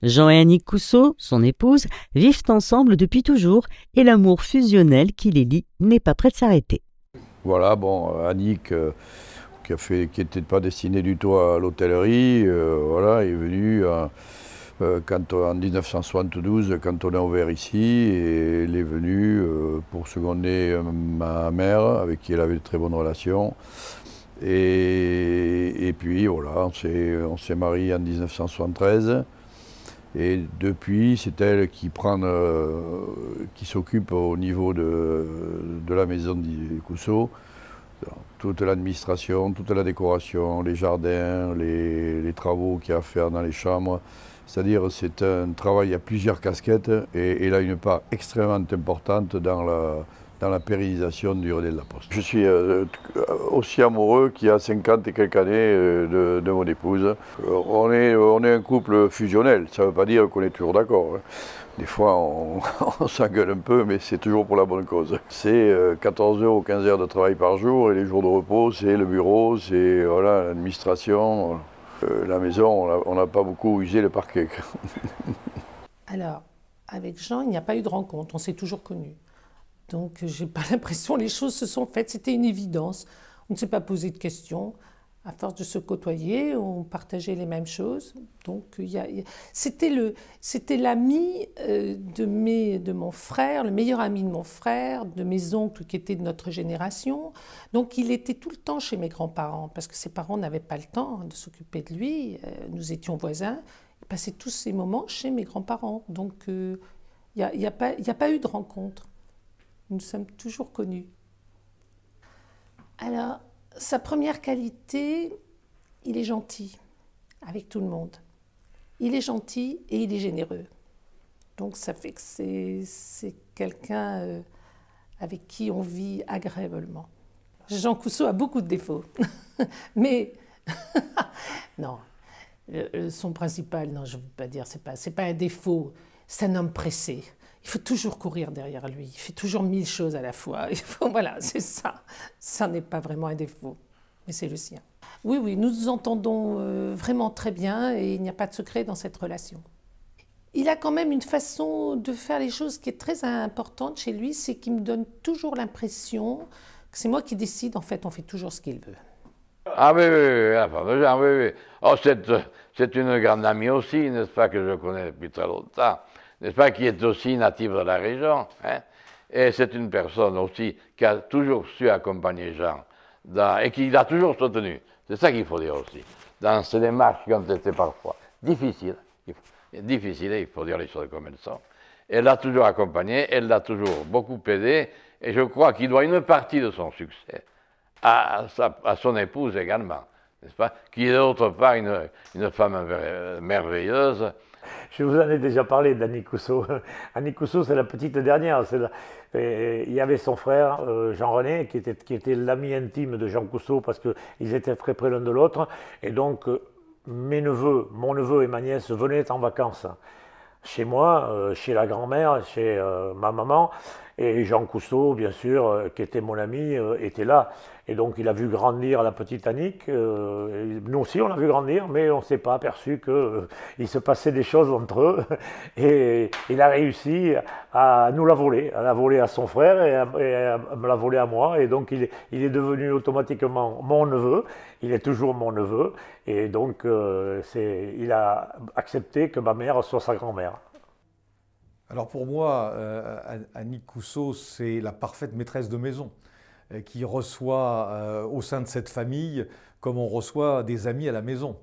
Jean et Annick Cousseau, son épouse, vivent ensemble depuis toujours et l'amour fusionnel qui les lie n'est pas prêt de s'arrêter. Voilà, bon, Annick, qui n'était pas destinée du tout à l'hôtellerie, voilà, est venue en 1972, quand on a ouvert ici, et elle est venue pour seconder ma mère, avec qui elle avait de très bonnes relations. Et puis voilà, on s'est mariés en 1973. Et depuis, c'est elle qui s'occupe au niveau de la maison des Cousseau, toute l'administration, toute la décoration, les jardins, les travaux qu'il y a à faire dans les chambres. C'est-à-dire c'est un travail à plusieurs casquettes et elle a une part extrêmement importante dans la pérennisation du Relais de la Poste. Je suis aussi amoureux qu'il y a 50 et quelques années de mon épouse. On est un couple fusionnel, ça ne veut pas dire qu'on est toujours d'accord, hein. Des fois on s'engueule un peu, mais c'est toujours pour la bonne cause. C'est 14 heures ou 15 heures de travail par jour et les jours de repos, c'est le bureau, c'est voilà, l'administration. La maison, on n'a pas beaucoup usé le parquet. Alors, avec Jean, il n'y a pas eu de rencontre, on s'est toujours connus. Donc, j'ai pas l'impression que les choses se sont faites, c'était une évidence. On ne s'est pas posé de questions. À force de se côtoyer, on partageait les mêmes choses. Donc, c'était l'ami de mon frère, le meilleur ami de mon frère, de mes oncles qui étaient de notre génération. Donc, il était tout le temps chez mes grands-parents, parce que ses parents n'avaient pas le temps de s'occuper de lui. Nous étions voisins. Il passait tous ces moments chez mes grands-parents. Donc, il n'y a pas eu de rencontre. Nous nous sommes toujours connus. Alors, sa première qualité, il est gentil avec tout le monde. Il est gentil et il est généreux. Donc ça fait que c'est quelqu'un avec qui on vit agréablement. Jean Cousseau a beaucoup de défauts, mais non, son principal, non, je ne veux pas dire, c'est pas un défaut, c'est un homme pressé. Il faut toujours courir derrière lui, il fait toujours 1000 choses à la fois. Voilà, c'est ça. Ça n'est pas vraiment un défaut, mais c'est le sien. Oui, oui, nous nous entendons vraiment très bien et il n'y a pas de secret dans cette relation. Il a quand même une façon de faire les choses qui est très importante chez lui, c'est qu'il me donne toujours l'impression que c'est moi qui décide, en fait, on fait toujours ce qu'il veut. Ah oui, oui, oui, ah, oui, oui. Oh, c'est une grande amie aussi, n'est-ce pas, que je connais depuis très longtemps. N'est-ce pas, qui est aussi native de la région, hein? Et c'est une personne aussi qui a toujours su accompagner Jean et qui l'a toujours soutenu. C'est ça qu'il faut dire aussi. Dans ces démarches qui ont été parfois difficiles, il faut dire les choses comme elles sont. Elle l'a toujours accompagné, elle l'a toujours beaucoup aidé, et je crois qu'il doit une partie de son succès à son épouse également, n'est-ce pas, qui est d'autre part une femme merveilleuse. Je vous en ai déjà parlé d'Annick Cousseau. Annick Cousseau, c'est la petite dernière. Il y avait son frère, Jean-René, qui était l'ami intime de Jean Cousseau parce qu'ils étaient très près l'un de l'autre. Et donc, mon neveu et ma nièce venaient en vacances chez moi, chez la grand-mère, chez ma maman. Et Jean Cousseau, bien sûr, qui était mon ami, était là. Et donc, il a vu grandir la petite Annick. Nous aussi, on l'a vu grandir, mais on ne s'est pas aperçu qu'il se passait des choses entre eux. Et il a réussi à nous la voler, à la voler à son frère et à me la voler à moi. Et donc, il est devenu automatiquement mon neveu. Il est toujours mon neveu. Et donc, il a accepté que ma mère soit sa grand-mère. Alors pour moi, Annick Cousseau, c'est la parfaite maîtresse de maison qui reçoit au sein de cette famille comme on reçoit des amis à la maison.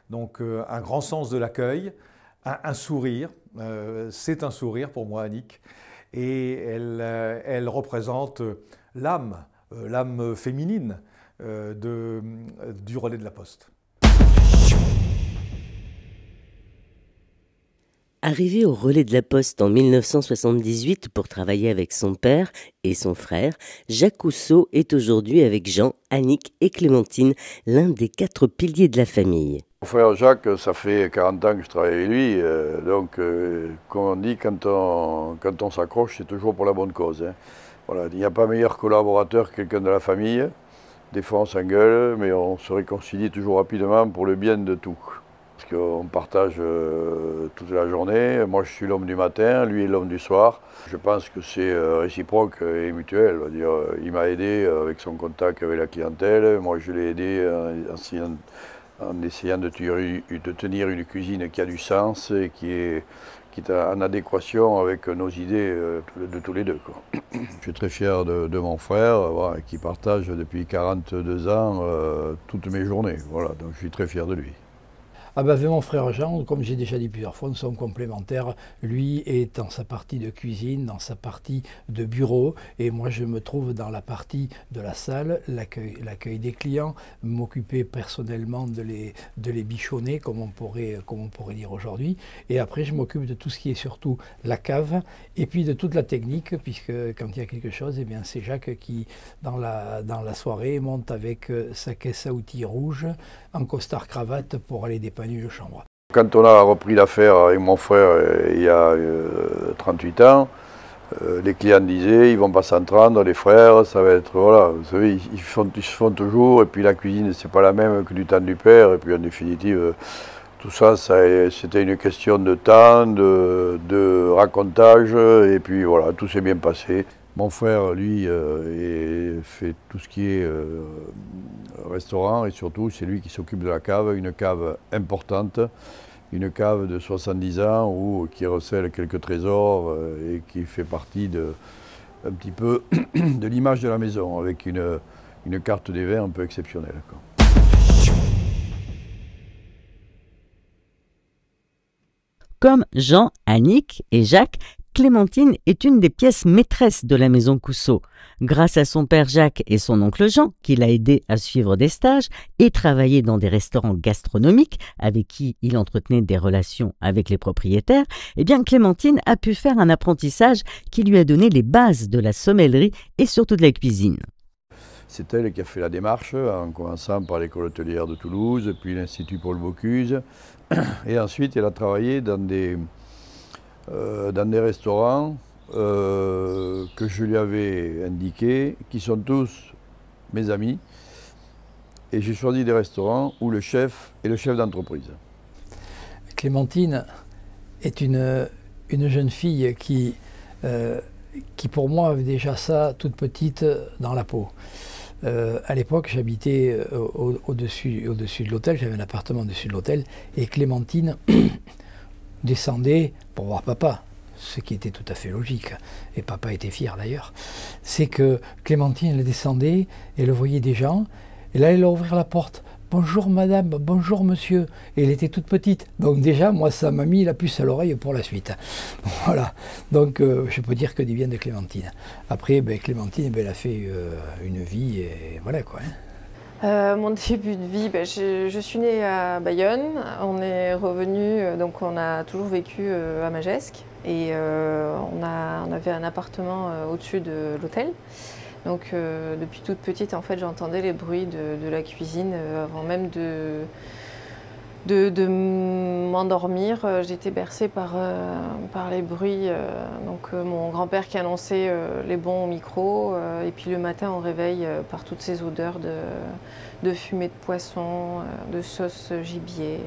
Donc un grand sens de l'accueil, un sourire, c'est un sourire pour moi Annick, et elle représente l'âme féminine du Relais de la Poste. Arrivé au Relais de la Poste en 1978 pour travailler avec son père et son frère, Jacques Cousseau est aujourd'hui avec Jean, Annick et Clémentine, l'un des 4 piliers de la famille. Mon frère Jacques, ça fait 40 ans que je travaille avec lui, donc comme on dit, quand on s'accroche, c'est toujours pour la bonne cause, hein. Voilà, il n'y a pas meilleur collaborateur que quelqu'un de la famille. Des fois on s'engueule, mais on se réconcilie toujours rapidement pour le bien de tout. qu'on partage toute la journée. Moi, je suis l'homme du matin, lui est l'homme du soir. Je pense que c'est réciproque et mutuel. Il m'a aidé avec son contact avec la clientèle. Moi, je l'ai aidé en essayant de tenir une cuisine qui a du sens et qui est en adéquation avec nos idées de tous les deux, quoi. Je suis très fier de mon frère, voilà, qui partage depuis 42 ans toutes mes journées. Voilà, donc je suis très fier de lui. Ah ben avec mon frère Jean, comme j'ai déjà dit plusieurs fois, nous sommes complémentaires. Lui est dans sa partie de cuisine, dans sa partie de bureau, et moi je me trouve dans la partie de la salle, l'accueil des clients, m'occuper personnellement de les bichonner, comme on pourrait dire aujourd'hui. Et après je m'occupe de tout ce qui est surtout la cave, et puis de toute la technique, puisque quand il y a quelque chose, eh bien c'est Jacques qui, dans la soirée, monte avec sa caisse à outils rouge, en costard cravate pour aller dépanner de chambre. Quand on a repris l'affaire avec mon frère il y a 38 ans, les clients disaient ils vont pas s'entendre, les frères, ça va être, voilà, vous savez, ils se font toujours, et puis la cuisine c'est pas la même que du temps du père, et puis en définitive, tout ça, c'était une question de temps, de racontage, et puis voilà, tout s'est bien passé. Mon frère, lui, fait tout ce qui est restaurant, et surtout c'est lui qui s'occupe de la cave, une cave importante, une cave de 70 ans qui recèle quelques trésors et qui fait partie un petit peu de l'image de la maison, avec une carte des vins un peu exceptionnelle, quoi. Comme Jean, Annick et Jacques, Clémentine est une des pièces maîtresses de la maison Cousseau. Grâce à son père Jacques et son oncle Jean, qui l'a aidé à suivre des stages et travailler dans des restaurants gastronomiques avec qui il entretenait des relations avec les propriétaires, eh bien Clémentine a pu faire un apprentissage qui lui a donné les bases de la sommellerie et surtout de la cuisine. C'est elle qui a fait la démarche, en commençant par l'école hôtelière de Toulouse, puis l'Institut Paul Bocuse. Et ensuite, elle a travaillé dans des restaurants que je lui avais indiqués, qui sont tous mes amis. Et j'ai choisi des restaurants où le chef est le chef d'entreprise. Clémentine est une jeune fille qui pour moi avait déjà ça toute petite dans la peau. À l'époque, j'habitais au-dessus de l'hôtel, j'avais un appartement au-dessus de l'hôtel, et Clémentine descendait pour voir papa, ce qui était tout à fait logique, et papa était fier d'ailleurs. C'est que Clémentine, elle descendait, elle voyait des gens, et là elle a ouvert la porte. Bonjour madame, bonjour monsieur. Et elle était toute petite. Donc déjà, moi, ça m'a mis la puce à l'oreille pour la suite. Voilà. Donc je peux dire que du bien de Clémentine. Après, Clémentine, elle a fait une vie et voilà quoi. Mon début de vie, je suis née à Bayonne. On est revenu, donc on a toujours vécu à Magescq. Et on avait un appartement au-dessus de l'hôtel. Donc depuis toute petite, en fait, j'entendais les bruits de la cuisine avant même de m'endormir. J'étais bercée par les bruits. Donc mon grand-père qui annonçait les bons au micro, et puis le matin au réveil par toutes ces odeurs de fumée de poisson, de sauce gibier.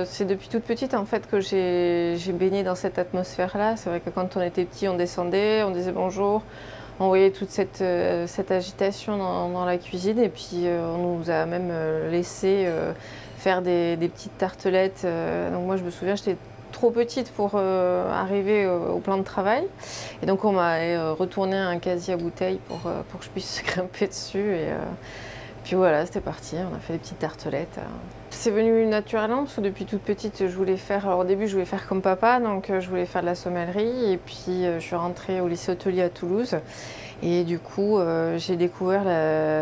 C'est depuis toute petite en fait que j'ai baigné dans cette atmosphère-là. C'est vrai que quand on était petit, on descendait, on disait bonjour. On voyait toute cette agitation dans la cuisine, et puis on nous a même laissé faire des petites tartelettes. Donc moi je me souviens, j'étais trop petite pour arriver au plan de travail. Et donc on m'a retourné un casier à bouteilles pour que je puisse grimper dessus. Et puis voilà, c'était parti, on a fait des petites tartelettes. C'est venu naturellement parce que depuis toute petite, je voulais faire, alors au début je voulais faire comme papa, donc je voulais faire de la sommellerie, et puis je suis rentrée au lycée hôtelier à Toulouse. Et du coup, j'ai découvert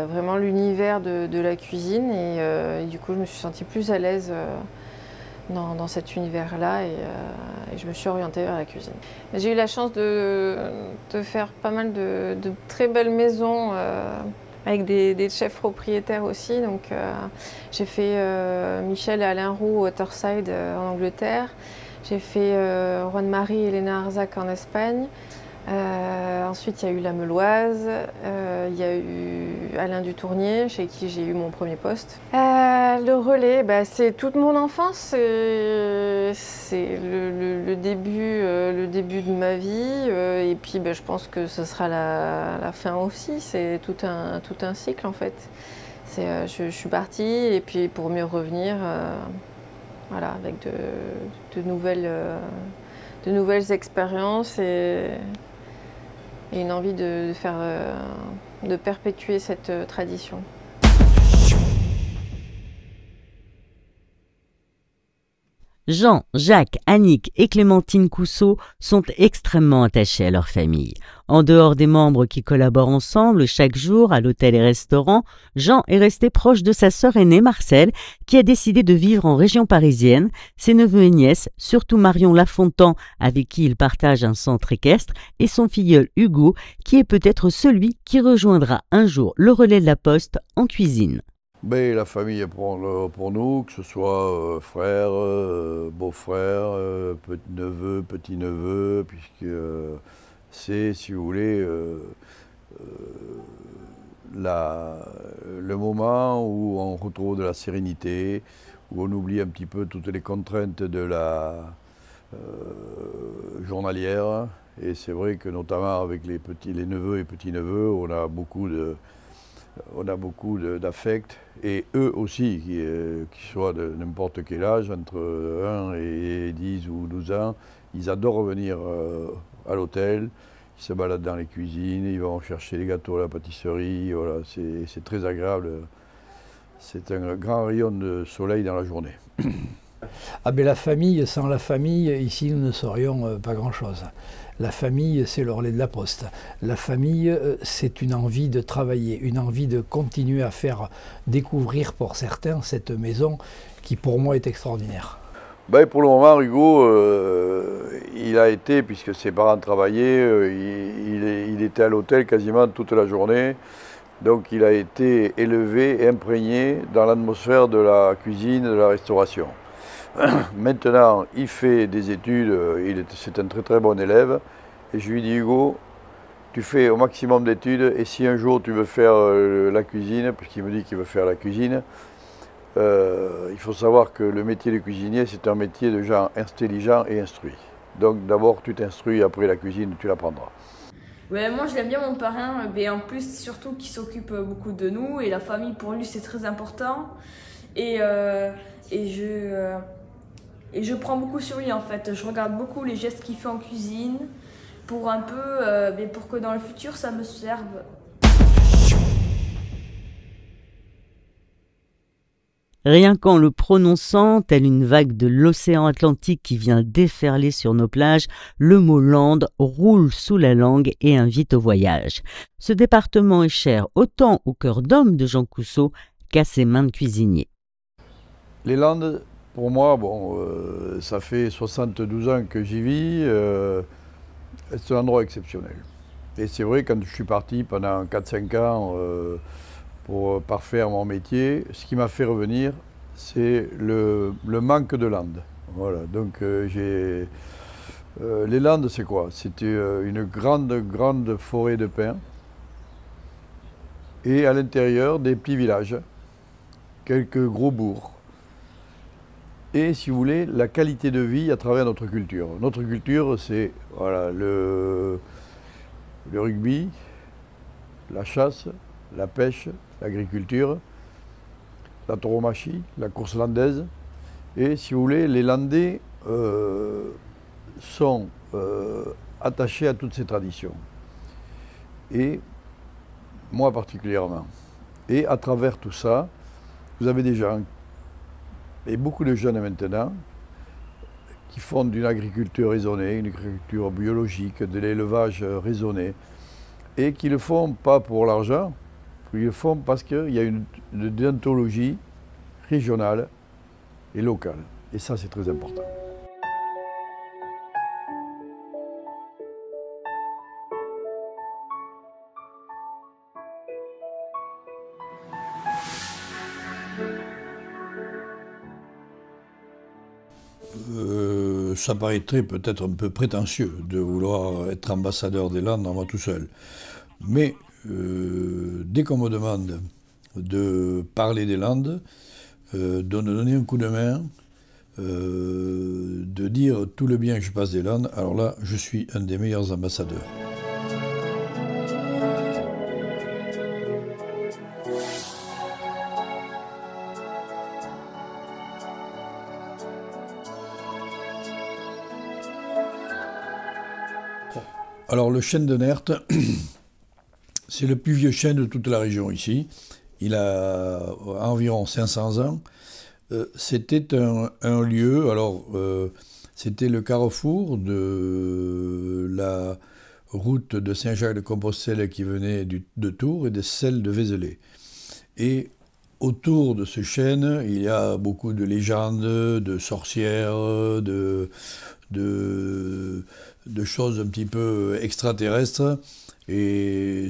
vraiment l'univers de la cuisine, et du coup je me suis sentie plus à l'aise dans cet univers-là, et je me suis orientée vers la cuisine. J'ai eu la chance de faire pas mal de très belles maisons avec des chefs propriétaires aussi. Donc j'ai fait Michel et Alain Roux au Waterside en Angleterre. J'ai fait Juan Marie et Elena Arzac en Espagne. Ensuite, il y a eu la Meuloise, il y a eu Alain Dutournier, chez qui j'ai eu mon premier poste. Le relais, bah, c'est toute mon enfance, c'est le début de ma vie, et puis bah, je pense que ce sera la fin aussi, c'est tout un cycle en fait. Je suis partie, et puis pour mieux revenir, voilà, avec de nouvelles expériences et une envie de perpétuer cette tradition. Jean, Jacques, Annick et Clémentine Cousseau sont extrêmement attachés à leur famille. En dehors des membres qui collaborent ensemble chaque jour à l'hôtel et restaurant, Jean est resté proche de sa sœur aînée Marcelle, qui a décidé de vivre en région parisienne, ses neveux et nièces, surtout Marion Lafontan, avec qui il partage un centre équestre, et son filleul Hugo, qui est peut-être celui qui rejoindra un jour le relais de la Poste en cuisine. Ben, la famille est pour nous, que ce soit frères, beaux-frères, neveux, petits-neveux, puisque c'est, si vous voulez, le moment où on retrouve de la sérénité, où on oublie un petit peu toutes les contraintes de la journalière. Et c'est vrai que notamment avec les neveux et petits-neveux, on a beaucoup d'affect, et eux aussi, qui soient de n'importe quel âge, entre 1 et 10 ou 12 ans, ils adorent revenir à l'hôtel, ils se baladent dans les cuisines, ils vont chercher les gâteaux à la pâtisserie, voilà, c'est très agréable, c'est un grand rayon de soleil dans la journée. Ah ben la famille, sans la famille, ici nous ne serions pas grand-chose. La famille, c'est le relais de la Poste. La famille, c'est une envie de travailler, une envie de continuer à faire découvrir pour certains cette maison qui pour moi est extraordinaire. Ben, pour le moment, Hugo, il a été, puisque ses parents travaillaient, il était à l'hôtel quasiment toute la journée. Donc il a été élevé et imprégné dans l'atmosphère de la cuisine, de la restauration. Maintenant, il fait des études, c'est un très très bon élève, et je lui dis Hugo, tu fais au maximum d'études, et si un jour tu veux faire la cuisine, puisqu'il me dit qu'il veut faire la cuisine, il faut savoir que le métier de cuisinier, c'est un métier de gens intelligents et instruits. Donc d'abord tu t'instruis, après la cuisine tu l'apprendras. Ouais, moi je l'aime bien mon parrain, mais en plus surtout qu'il s'occupe beaucoup de nous, et la famille pour lui c'est très important, et je prends beaucoup sur lui en fait. Je regarde beaucoup les gestes qu'il fait en cuisine pour un peu, mais pour que dans le futur ça me serve. Rien qu'en le prononçant, tel une vague de l'océan Atlantique qui vient déferler sur nos plages, le mot Landes roule sous la langue et invite au voyage. Ce département est cher autant au cœur d'homme de Jean Cousseau qu'à ses mains de cuisinier. Les Landes, pour moi, bon, ça fait 72 ans que j'y vis, c'est un endroit exceptionnel. Et c'est vrai, quand je suis parti pendant 4-5 ans pour parfaire mon métier, ce qui m'a fait revenir, c'est le manque de Landes. Voilà, donc les Landes, c'est quoi? C'était une grande forêt de pins, et à l'intérieur, des petits villages, quelques gros bourgs. Et si vous voulez, la qualité de vie à travers notre culture. Notre culture, c'est voilà, le rugby, la chasse, la pêche, l'agriculture, la tauromachie, la course landaise. Et si vous voulez, les Landais sont attachés à toutes ces traditions. Et moi particulièrement. Et à travers tout ça, vous avez des gens, et beaucoup de jeunes maintenant, qui font d'une agriculture raisonnée, une agriculture biologique, de l'élevage raisonné, et qui ne le font pas pour l'argent, ils le font parce qu'il y a une déontologie régionale et locale. Et ça, c'est très important. ça paraîtrait peut-être un peu prétentieux de vouloir être ambassadeur des Landes en moi tout seul. Mais dès qu'on me demande de parler des Landes, de donner un coup de main, de dire tout le bien que je passe des Landes, alors là, je suis un des meilleurs ambassadeurs. Alors le chêne de Nerthes, c'est le plus vieux chêne de toute la région ici. Il a environ 500 ans. C'était un lieu, alors c'était le carrefour de la route de Saint-Jacques-de-Compostelle qui venait de Tours et de celle de Vézelay. Et autour de ce chêne, il y a beaucoup de légendes, de sorcières, de choses un petit peu extraterrestres. Et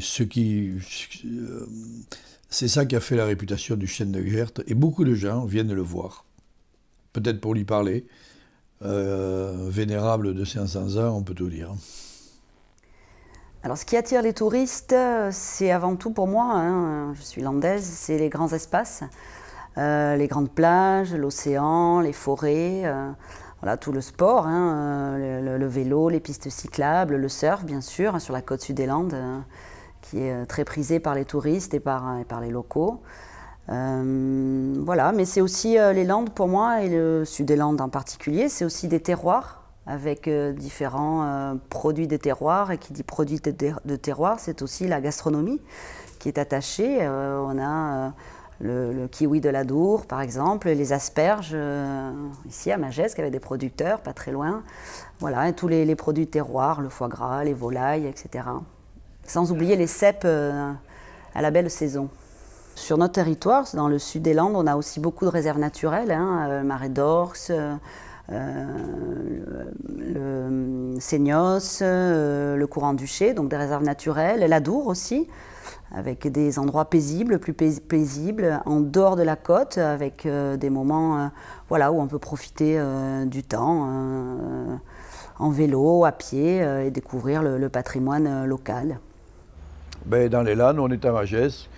c'est ça qui a fait la réputation du chêne de Nerthes. Et beaucoup de gens viennent le voir. Peut-être pour lui parler. Vénérable de 500 ans, on peut tout dire. Alors, ce qui attire les touristes, c'est avant tout pour moi, hein, je suis landaise, c'est les grands espaces, les grandes plages, l'océan, les forêts, voilà, tout le sport, hein, le vélo, les pistes cyclables, le surf, bien sûr, hein, sur la côte sud des Landes, qui est très prisé par les touristes et par les locaux. Voilà, mais c'est aussi les Landes pour moi, et le sud des Landes en particulier, c'est aussi des terroirs, avec différents produits des terroirs. Et qui dit produits de terroir, c'est aussi la gastronomie qui est attachée. On a le kiwi de l'Adour, par exemple, les asperges, ici à Magescq, avec des producteurs, pas très loin. Voilà, et tous les produits de terroir, le foie gras, les volailles, etc. Sans oublier les cèpes à la belle saison. Sur notre territoire, dans le sud des Landes, on a aussi beaucoup de réserves naturelles, hein, le Marais d'Orx, le Seignos, le Courant du Ché, donc des réserves naturelles, l'Adour aussi, avec des endroits paisibles, plus paisibles, en dehors de la côte, avec des moments voilà, où on peut profiter du temps en vélo, à pied, et découvrir le patrimoine local. Ben, dans les Landes, on est à Magescq.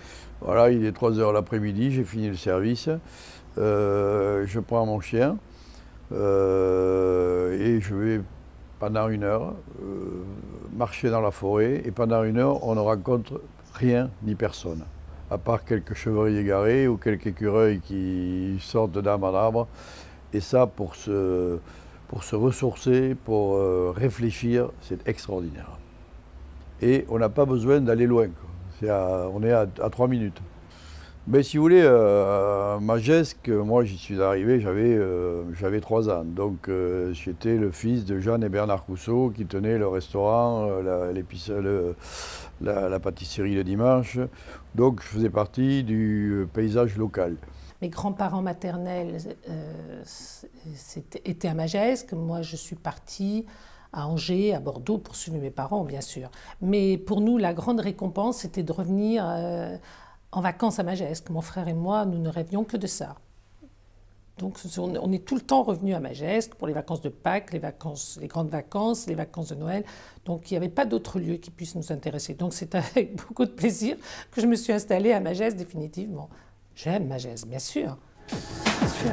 Voilà, il est 3 h l'après-midi, j'ai fini le service. Je prends mon chien. Et je vais pendant 1 heure marcher dans la forêt, et pendant 1 heure on ne rencontre rien ni personne, à part quelques chevreuils égarés ou quelques écureuils qui sortent d'arbre en arbre. Et ça, pour se ressourcer, pour réfléchir, c'est extraordinaire. Et on n'a pas besoin d'aller loin, quoi. On est à 3 minutes. Mais si vous voulez, à Magescq, moi j'y suis arrivé, j'avais 3 ans. Donc j'étais le fils de Jeanne et Bernard Cousseau qui tenaient le restaurant, la pâtisserie le dimanche. Donc je faisais partie du paysage local. Mes grands-parents maternels étaient à Magescq. Moi je suis partie à Angers, à Bordeaux, pour suivre mes parents, bien sûr. Mais pour nous, la grande récompense, c'était de revenir en vacances à Magescq. Mon frère et moi, nous ne rêvions que de ça. Donc on est tout le temps revenus à Magescq pour les vacances de Pâques, les grandes vacances, les vacances de Noël. Donc il n'y avait pas d'autre lieu qui puisse nous intéresser. Donc c'est avec beaucoup de plaisir que je me suis installée à Magescq définitivement. J'aime Magescq, bien sûr. Bien sûr.